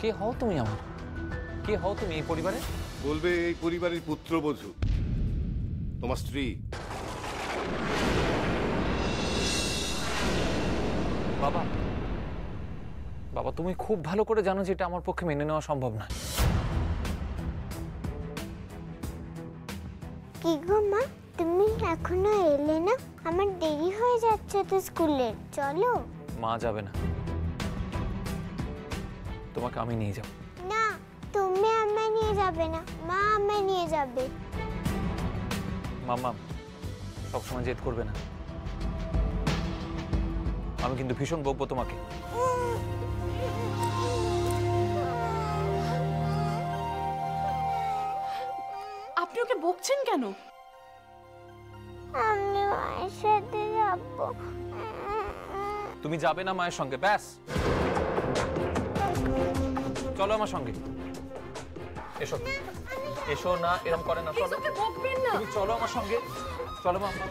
কে হও তুমি আমার? কে হও তুমি এই পরিবারে? বলবে এই পরিবারের পুত্রবধূ, তোমার স্ত্রী। বাবা, বাবা তুমি খুব ভালো করে জানো যে এটা আমার পক্ষে মেনে নেওয়া সম্ভব না। কি গো মা, তুমি এখনো এলে না? আমার দেরি হয়ে যাচ্ছে তো স্কুলে। চলো। মা যাবে না, তোমাকে আমি নিয়ে যাব। না, তুমি আমায় নিয়ে যাবে না, মা আমায় নিয়ে যাবে। মাম্মা সবসময় জেদ করবে না, আমি কিন্তু ভীষণ বকবো তোমাকে। আপনি ওকে বকছেন কেন? আমি মায়ের সাথে যাবো। তুমি যাবে না মায়ের সঙ্গে? ব্যাস, চলো আমার সঙ্গে। এসো এসো, না এরকম করে না, চলো। ওকে বকবেন না। তুমি চলো আমার সঙ্গে, চলো মাম্মা।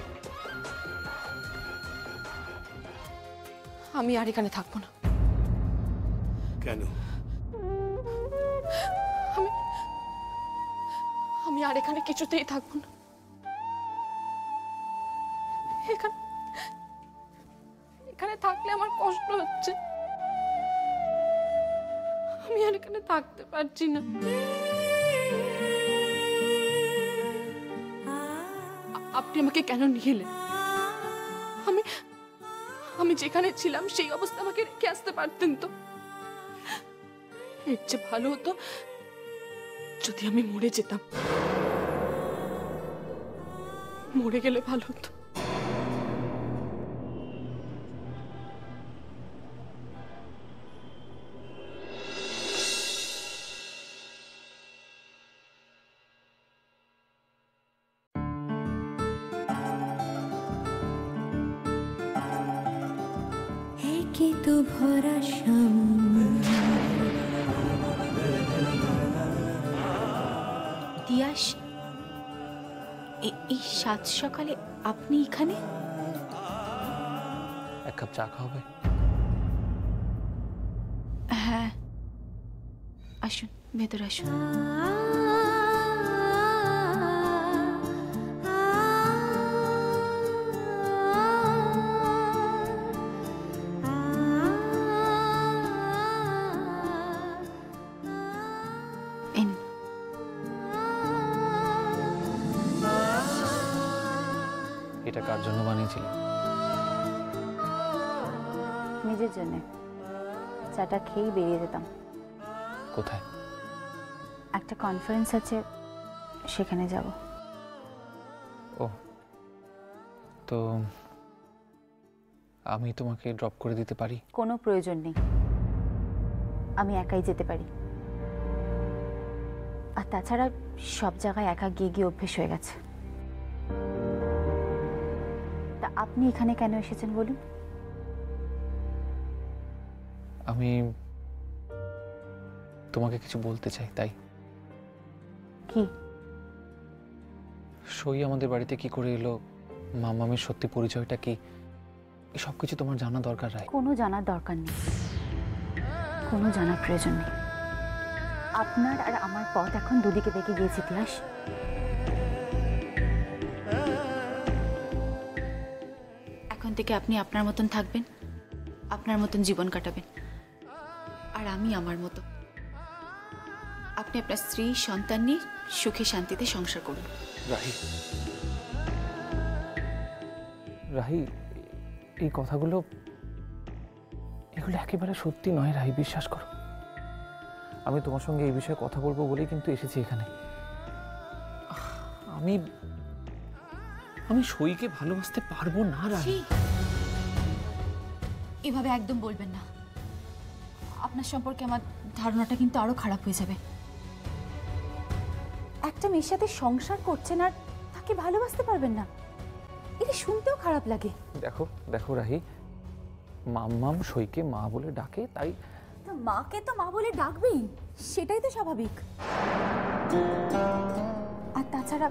আমি আর এখানে থাকবো না। কেন? আমি আর এখানে কিছুতেই থাকবো না। এখানে থাকলে আমার কষ্ট হচ্ছে। আমি আর এখানে থাকতে পারছি না। আপনি আমাকে কেন নিয়ে এলেন? আমি যেখানে ছিলাম সেই অবস্থা আমাকে রেখে আসতে পারতেন তো। এর চেয়ে ভালো হতো যদি আমি মরে যেতাম। মরে গেলে ভালো হতো। তো ভরা তিয়াস, এই সাত সকালে আপনি এখানে? এক কাপ চা খাওয়াবে? হ্যাঁ, আসুন, ভেতরে আসুন। এটা কার জন্য বানিয়েছিলে? নিজের জন্য। চাটা খেয়েই বেরিয়ে যেতাম। কোথায়? একটা কনফারেন্স আছে, সেখানে যাব। ও, তো আমি তোমাকে ড্রপ করে দিতে পারি? কোনো প্রয়োজন নেই, আমি একাই যেতে পারি। আর তাছাড়া সব জায়গায় একা গিয়ে গিয়ে অভ্যেস হয়ে গেছে। তা আপনি এখানে কেন এসেছেন বলুন? আমি তোমাকে কিছু বলতে চাই, তাই। কি? সই আমাদের বাড়িতে কি করে এলো, মামামের সত্যি পরিচয়টা কি, সব কিছু তোমার জানা দরকার। রাই, কোনো জানার দরকার নেই, কোনো জানার প্রয়োজন নেই। আপনার আর আমার পথ এখন দুদিকে বেঁকে গিয়েছে ইতিহাস। এখন থেকে আপনি আপনার মতন থাকবেন, আপনার মতন জীবন কাটাবেন, আর আমি আমার মতো। আপনি আপনার স্ত্রী সন্তান নিয়ে সুখে শান্তিতে সংসার করুন। রাহি, রাহি, এই কথাগুলো এগুলো একেবারে সত্যি নয় রাহি, বিশ্বাস করো। আমি তোমার সঙ্গে এই বিষয়ে কথা বলবো বলেই কিন্তু এসেছি এখানে। আমি আমি সইকে ভালোবাসতে পারবো না রাহি। এভাবে একদম বলবেন না। আপনার সম্পর্কে আমার ধারণাটা কিন্তু আরো খারাপ হয়ে যাবে। একটা মেয়ের সাথে সংসার করছেন আর তাকে ভালোবাসতে পারবেন না, এটা শুনতেও খারাপ লাগে। দেখো দেখো রাহি, মাম্মাম সইকে মা বলে ডাকে, তাই মাকে তো মা বলে ডাকবেই, সেটাই তো স্বাভাবিক। আর তাছাড়া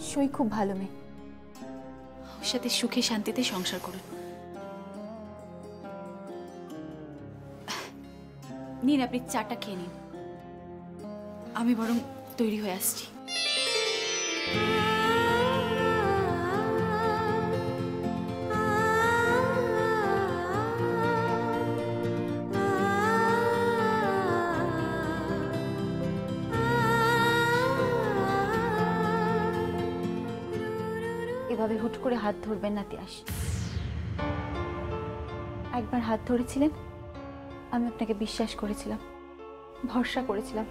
সই খুব ভালো মেয়ে, ওর সাথে সুখে শান্তিতে সংসার করুন। নিন আপনি চাটা খেয়ে নিন, আমি বরং তৈরি হয়ে আসছি। এভাবে হুট করে হাত ধরবেন না তিয়াস। একবার হাত ধরেছিলেন, আমি আপনাকে বিশ্বাস করেছিলাম, ভরসা করেছিলাম,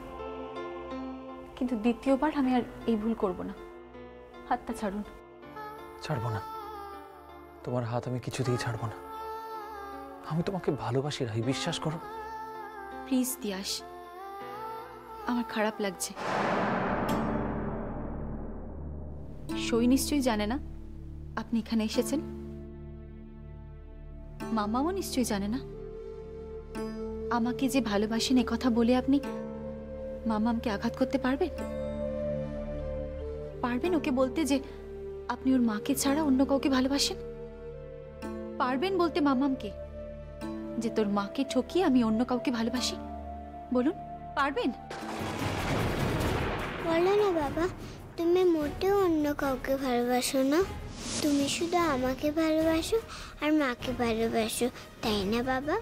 কিন্তু দ্বিতীয়বার আমি আর এই ভুল করব না। হাতটা ছাড়ুন। ছাড়বো না, তোমার হাত আমি কিছুতেই ছাড়বো না। আমি তোমাকে ভালোবাসি রাহি, বিশ্বাস করো। প্লিজ তিয়াস, আমার খারাপ লাগছে। সই নিশ্চয়ই জানে না আপনি এখানে এসেছেন, মামাও নিশ্চয়ই জানে না। আমাকে যে ভালোবাসেন এ কথা বলে আপনি মামামকে আঘাত করতে পারবেন? পারবেন ওকে বলতে যে আপনি ওর মাকে ছাড়া অন্য কাউকে ভালোবাসেন? পারবেন বলতে মামামকে যে তোর মাকে ঠকিয়ে আমি অন্য কাউকে ভালোবাসি? বলুন, পারবেন? বলো না বাবা, তুমি মোটেও অন্য কাউকে ভালোবাসো না, তুমি শুধু আমাকে ভালোবাসো আর মাকে ভালোবাসো, তাই না বাবা?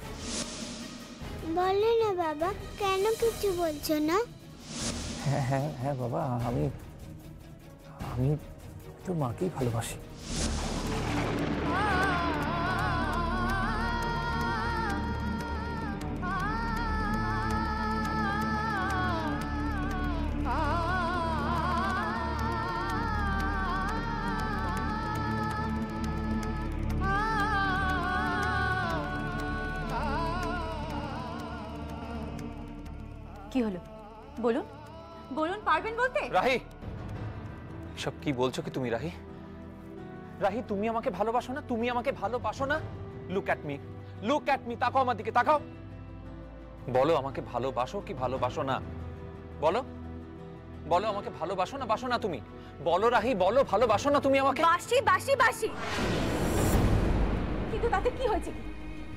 বলো না বাবা, কেন কিছু বলছো না? হ্যাঁ হ্যাঁ হ্যাঁ বাবা, আমি আমি তোর মাকেই ভালোবাসি। কি হলো বলুন, বলুন, পারবেন বলতে? রাহি, সব কি বলছো কি তুমি রাহি? রাহি, তুমি আমাকে ভালোবাসো না? তুমি আমাকে ভালোবাসো না? Look at me, look at me, তাকাও আমার দিকে, তাকাও। বলো আমাকে ভালোবাসো কি ভালোবাসো না? বলো, বলো আমাকে ভালোবাসো না বাসো না তুমি? বলো রাহি, বলো ভালোবাসো না তুমি আমাকে? বাসি বাসি বাসি, কিন্তু তাতে কি হয়েছে?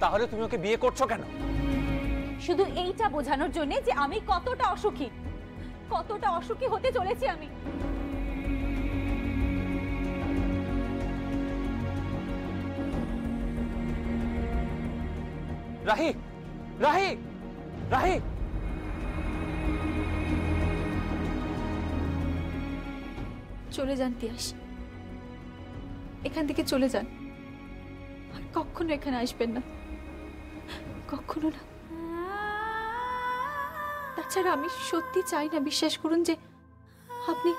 তাহলে তুমি ওকে বিয়ে করছো কেন? শুধু এইটা বোঝানোর জন্য যে আমি কতটা অসুখী হতে চলেছি আমি। রাহি, রাহি, রাহি, চলে যান তিয়াস, এখান থেকে চলে যান, আর কখনো এখানে আসবেন না, কখনো না। তাছাড়া আমি সত্যি চাই না, বিশ্বাস করুন, যে আপনি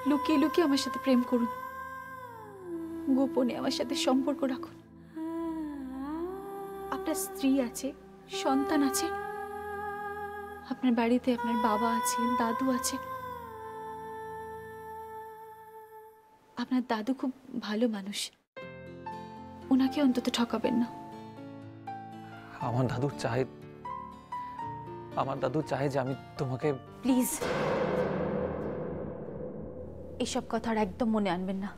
লুকিয়ে লুকিয়ে আমার সাথে প্রেম করুন, গোপনে আমার সাথে সম্পর্ক রাখুন। আপনার স্ত্রী আছে, সন্তান আছে, আপনার বাড়িতে আপনার বাবা আছে, দাদু আছে। আপনার দাদু খুব ভালো মানুষ, ওনাকে অন্তত ঠকাবেন না। আমার দাদু চায় যে আমি তোমাকে। প্লিজ এসব কথা আর একদম মনে আনবেন না।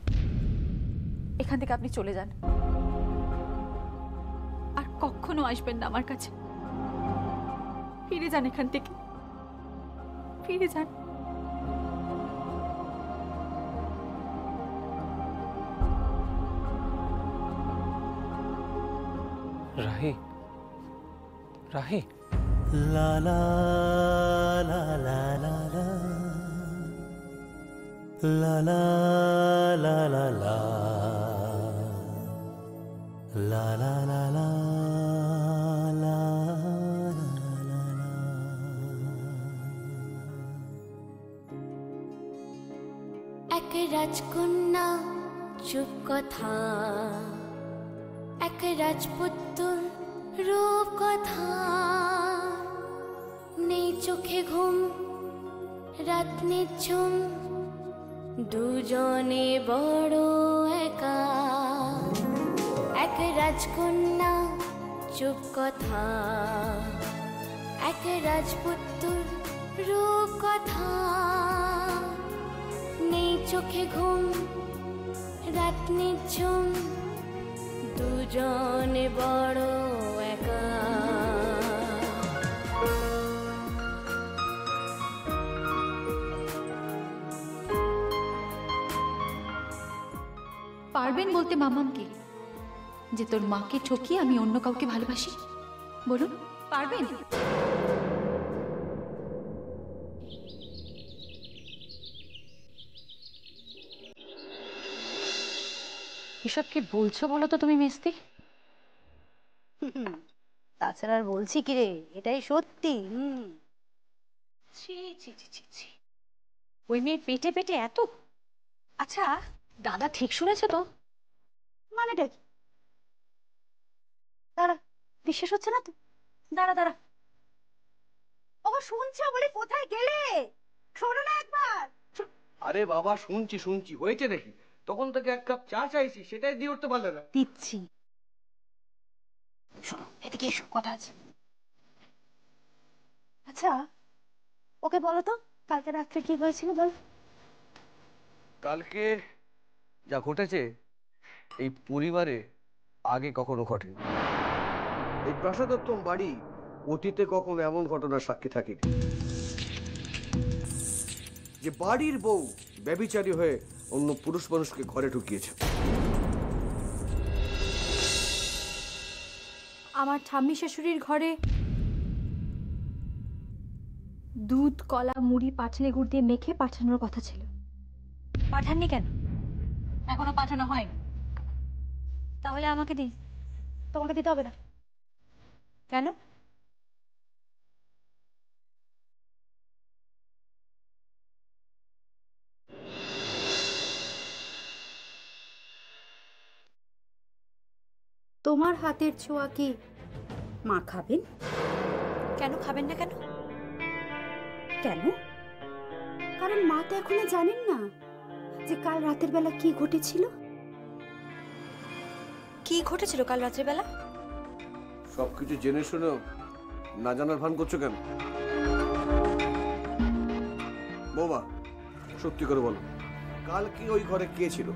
এখান থেকে আপনি চলে যান, আর কখনো আসবেন না আমার কাছে। ফিরে যান এখান থেকে, ফিরে যান। Rahi, Rahi, La la la la la la la la la la la la la la la এক রাজকন্যা চুপ কথা, এক রাজপুত্তর রূপ কথা, নেই চোখে ঘুম রাত নিঝুম, দুজনে বড় একা। এক রাজকন্যা চুপ কথা, এক রাজপুত্তর রূপ কথা, নেই চোখে ঘুম রাত নিঝুম, দুজনে বড় একা। পারবেন বলতে মামামকে যে তোর মাকে ঠকিয়ে আমি অন্য কাউকে ভালোবাসি? বলুন, পারবেন? এসব কি বলছো বলো তো তুমি মিস্তি? তাছাড়া আর বলছি কি রে, এটাই সত্যি। ছি ছি ছি ছি ছি, ওই মেয়ের পেটে পেটে এত। আচ্ছা, দাদা ঠিক শুনেছে তো? মানেটা কি? দাঁড়া, বিশ্বাস হচ্ছে না তো? দাঁড়া দাঁড়া, ও শুনছো বলে কোথায় গেলে? শোনো না একবার। আরে বাবা, শুনছি শুনছি, হয়েছে নাকি? তখন থেকে এক কাপ চা চাইছি, সেটাই দিয়ে উঠতে পারলে না। দিচ্ছি, শোনো এদিকে এসো, কথা আছে। আচ্ছা, ওকে বলো তো কালকে রাত্রে কি হয়েছিল বল। কালকে যা ঘটেছে এই পরিবারে আগে কখনো ঘটেনি। এই প্রাসাদোত্তম বাড়ি অতীতে কখনো এমন ঘটনার সাক্ষী থাকেনি যে বাড়ির বউ ব্যভিচারী হয়ে অন্য পুরুষ মানুষকে ঘরে ঢুকিয়েছে। আমার ঠাম্মি শাশুড়ির ঘরে দুধ, কলা, মুড়ি, পাঠালি গুড় দিয়ে মেখে পাঠানোর কথা ছিল। পাঠাননি কেন? এখনো পাঠানো হয়নি। তাহলে আমাকে তোমাকে দিতে হবে না কেন? তোমার হাতের ছোঁয়া কি মা খাবেন? কেন খাবেন না? কেন? কেন? কারণ মা তো এখনো জানেন না যে কাল রাতের বেলা কি ঘটেছিল। কি ঘটেছিল কাল রাতের বেলা? সবকিছু জেনে শুনেও না জানার ভান করছো কেন? বৌমা, সত্যি করে বলো, কাল কি ওই ঘরে কে ছিল?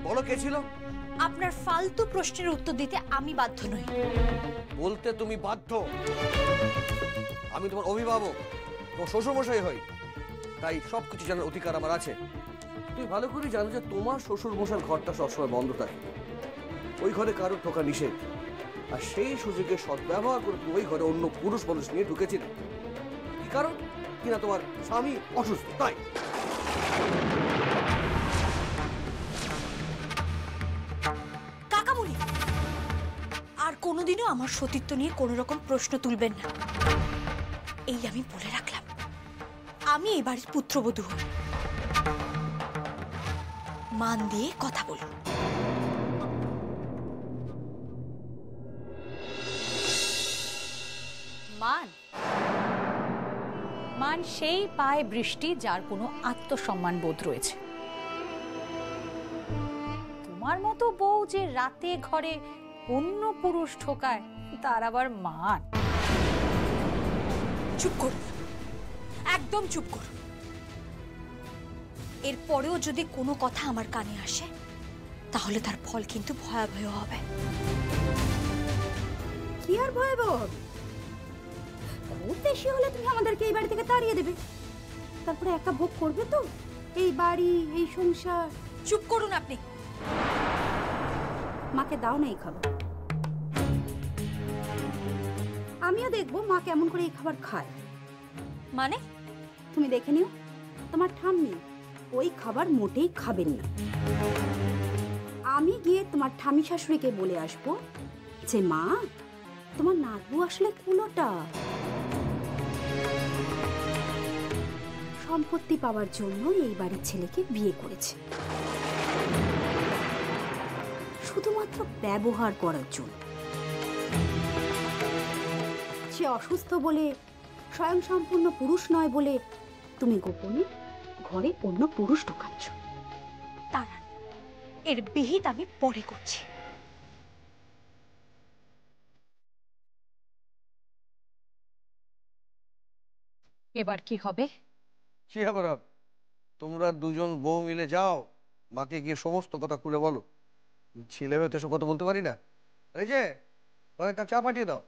বলো কে ছিল? আপনার ফালতু প্রশ্নের উত্তর দিতে আমি বাধ্য নই। বলতে তুমি বাধ্য। আমি তোমার অভিভাবক, তোমার শ্বশুরমশাই হই, তাই সবকিছু জানার অধিকার আমার আছে। তুমি ভালো করে জানো যে তোমার শ্বশুরমশার ঘরটা সবসময় বন্ধ থাকে, ওই ঘরে কারোর ঢোকা নিষেধ। আর সেই সুযোগে সদ্ব্যবহার করে তুমি ওই ঘরে অন্য পুরুষ মানুষ নিয়ে ঢুকেছিলে। কি কারণ? কিনা তোমার স্বামী অসুস্থ, তাই। কাকামুনি, আর কোনোদিনও আমার সতীত্ব নিয়ে কোনো রকম প্রশ্ন তুলবেন না। এই আমি বলে রাখলাম, আমি এই বাড়ির পুত্রবধূ হই। মান দিয়ে কথা বলুন। মান মান সেই পায় বৃষ্টি যার কোনো আত্মসম্মান বোধ রয়েছে। তোমার মতো বউ যে রাতে ঘরে অন্য পুরুষ ঠোকায়, তার আবার মান? চুপ করুন, একদম চুপ করুন। এরপরেও যদি কোনো কথা আমার কানে আসে তাহলে তার ফল কিন্তু ভয়াবহ হবে। কি আর ভয়াবহ হবে? খুব বেশি হলে তুমি আমাদেরকে এই বাড়ি থেকে তাড়িয়ে দেবে, তারপরে একা ভোগ করবে তো এই বাড়ি, এই সংসার। চুপ করুন আপনি। মাকে দাও না এই খাবার, আমিও দেখবো মা কেমন করে এই খাবার খায়। মানে? তুমি দেখে নিও, তোমার ঠাম্মি ওই খাবার মোটেই খাবেন না। আমি গিয়ে তোমার ঠাম্মি শাশুড়িকে বলে আসবো যে মা, তোমার নাতবু আসলে কুলোটা, সম্পত্তি পাওয়ার জন্য এই বাড়ির ছেলেকে বিয়ে করেছে, শুধুমাত্র ব্যবহার করার জন্য। সে অসুস্থ বলে, স্বয়ং সম্পূর্ণ পুরুষ নয় বলে তুমি গোপনে ঘরে অন্য পুরুষ ঢোকাচ্ছ। দাঁড়ান, এর বিহিত আমি পরে করছি। এবার কি হবে? কি আবার হবে? তোমরা দুজন বউ মিলে যাও, মাকে গিয়ে সমস্ত কথা খুলে বলো। ছেলে হয়ে তো এসব কথা বলতে পারি না। এই যে, একটা চা পাঠিয়ে দাও।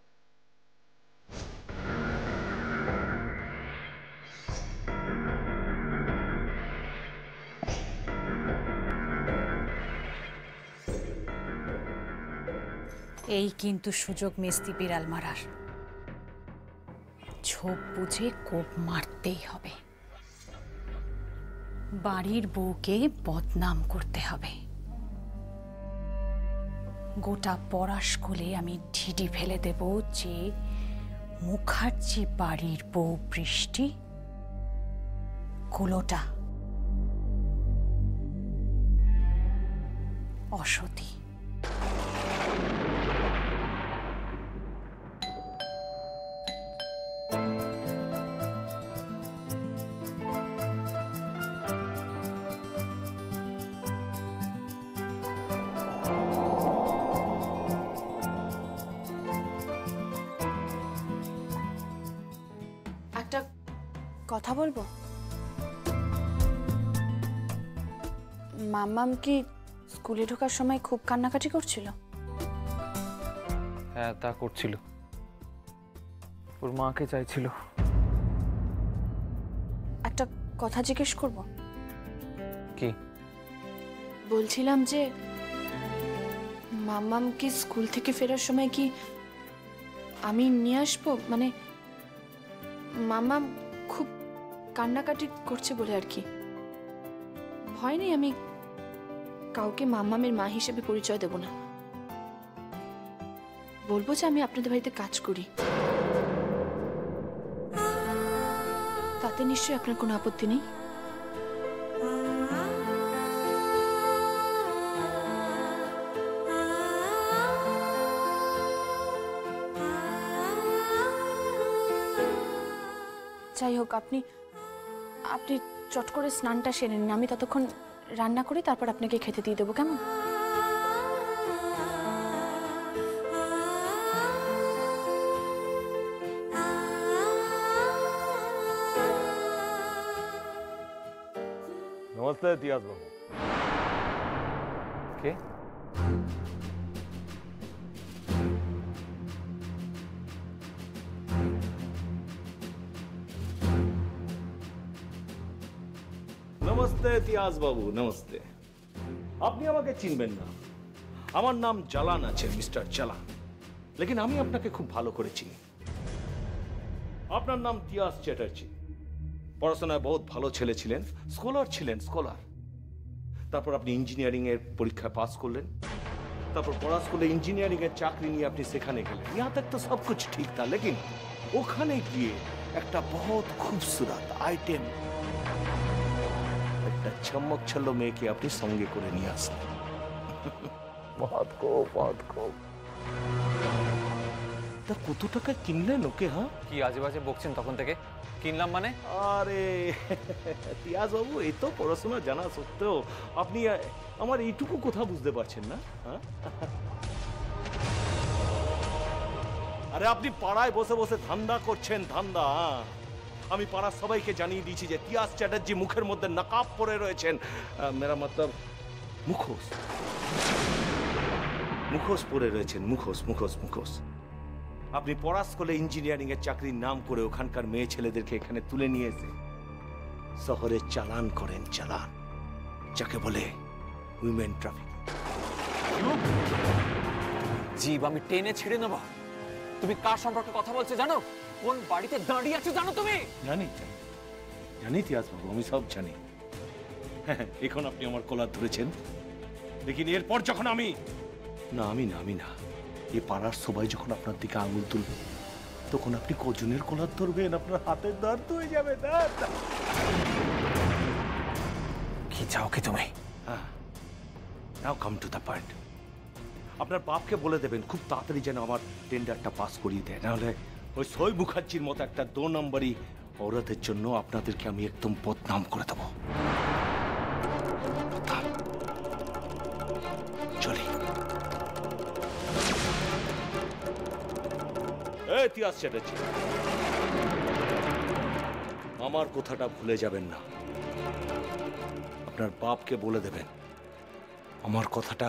এই কিন্তু সুযোগ মেস্তি বিড়াল মারার। ঝোপ বুঝে কোপ মারতেই হবে, বাড়ির বউকে বদনাম করতে হবে। গোটা পড়াশকুলে আমি ঢিডি ফেলে দেব যে মুখার্জি বাড়ির বউ বৃষ্টি কুলোটা অসতী। একটা কথা বলবো? মাম্মাম কি স্কুলে ঢোকার সময় খুব কান্নাকাটি করছিল? হ্যাঁ, তা করছিল। ওর মাকে চাইছিল। একটা কথা জিজ্ঞেস করব? কি? বলছিলাম যে মাম্মাম কি স্কুল থেকে ফেরার সময় কি আমি নিয়ে আসবো? মানে মাম্মাম খুব কান্নাকাটি করছে বলে আর কি। ভয় নেই, আমি কাউকে মাম্মামের মা হিসেবে পরিচয় দেব না। বলবো যে আমি আপনাদের বাড়িতে কাজ করি। তাতে নিশ্চয়ই আপনার কোনো আপত্তি নেই? যাই হোক, আপনি আপনি চট করে স্নানটা সেরে নিন, আমি ততক্ষণ রান্না করে তারপর আপনাকে খেতে দিয়ে দেবো, কেমন? नमस्ते इतिहास बाबू। কে? नमस्ते इतिहास बाबू, नमस्ते। আপনি আমাকে চিনবেন না, আমার নাম জালান আছে, মিস্টার জালান। লেকিন আমি আপনাকে খুব ভালো করে চিনি। আপনার নাম তিয়াস চ্যাটার্জি। পড়াশোনায় বহুত ভালো ছেলে ছিলেন, স্কলার ছিলেন, স্কলার। তারপর আপনি ইঞ্জিনিয়ারিং এর পরীক্ষা পাস করলেন, তারপর পড়া স্কুলে ইঞ্জিনিয়ারিং এর চাকরি নিয়ে আপনি সেখানে গেলেন। यहाँ तक तो सब कुछ ठीक था, लेकिन ওখানে গিয়ে একটা বহুত খুবসুরত আইটেম, একটা চমক ছল্লো মেয়েকে আপনি সঙ্গে করে নিয়ে আসলেন। বহুত খুব। তা কত টাকা কিনলেন ওকে? হ্যাঁ, কি আজে বাজে বকছেন তখন থেকে? কিনলাম মানে? আরে তিয়াস বাবু, এই তো পড়াশোনা জানা সত্ত্বেও আপনি আমার এইটুকু কথা বুঝতে পারছেন না? হ্যাঁ, আরে আপনি পাড়ায় বসে বসে ধান্দা করছেন, ধান্দা। আমি পাড়ার সবাইকে জানিয়ে দিয়েছি যে তিয়াস চ্যাটার্জি মুখের মধ্যে নকাব পরে রয়েছেন, মেরা মতলব মুখোশ পরে রয়েছেন, মুখোশ। আপনি পড়া স্কুলে ইঞ্জিনিয়ারিং এর চাকরির নাম করে ওখানকার মেয়ে ছেলেদেরকে এখানে তুলে নিয়ে এসে শহরে চালান করেন, চালান, যাকে বলে উইমেন ট্রাফিক। জীব আমি টেনে ছিঁড়ে নেব। তুমি কার সম্পর্কে কথা বলছো জানো? কোন বাড়িতে দাঁড়িয়ে আছো জানো তুমি? জানি তিয়াস বাবু, আমি সব জানি। এখন আপনি আমার কলার ধরেছেন, লেকিন এরপর যখন আমি না এই পাড়ার সবাই যখন আপনার দিকে আঙুল তুলবে, তখন আপনি কজনের কলার ধরবেন? আপনার হাতের দর্দ হয়ে যাবে। কি চাও কি তুমি? নাও কাম টু দ্য পয়েন্ট। আপনার বাপকে বলে দেবেন খুব তাড়াতাড়ি যেন আমার টেন্ডারটা পাস করিয়ে দেয়, নাহলে ওই সই মুখার্জির মতো একটা 2 নম্বরই औरतेর জন্য আপনাদেরকে আমি একদম বদনাম করে দেব। চলি। এই তিয়াস চ্যাটার্জি, আমার কথাটা ভুলে যাবেন না। আপনার বাপকে বলে দেবেন আমার কথাটা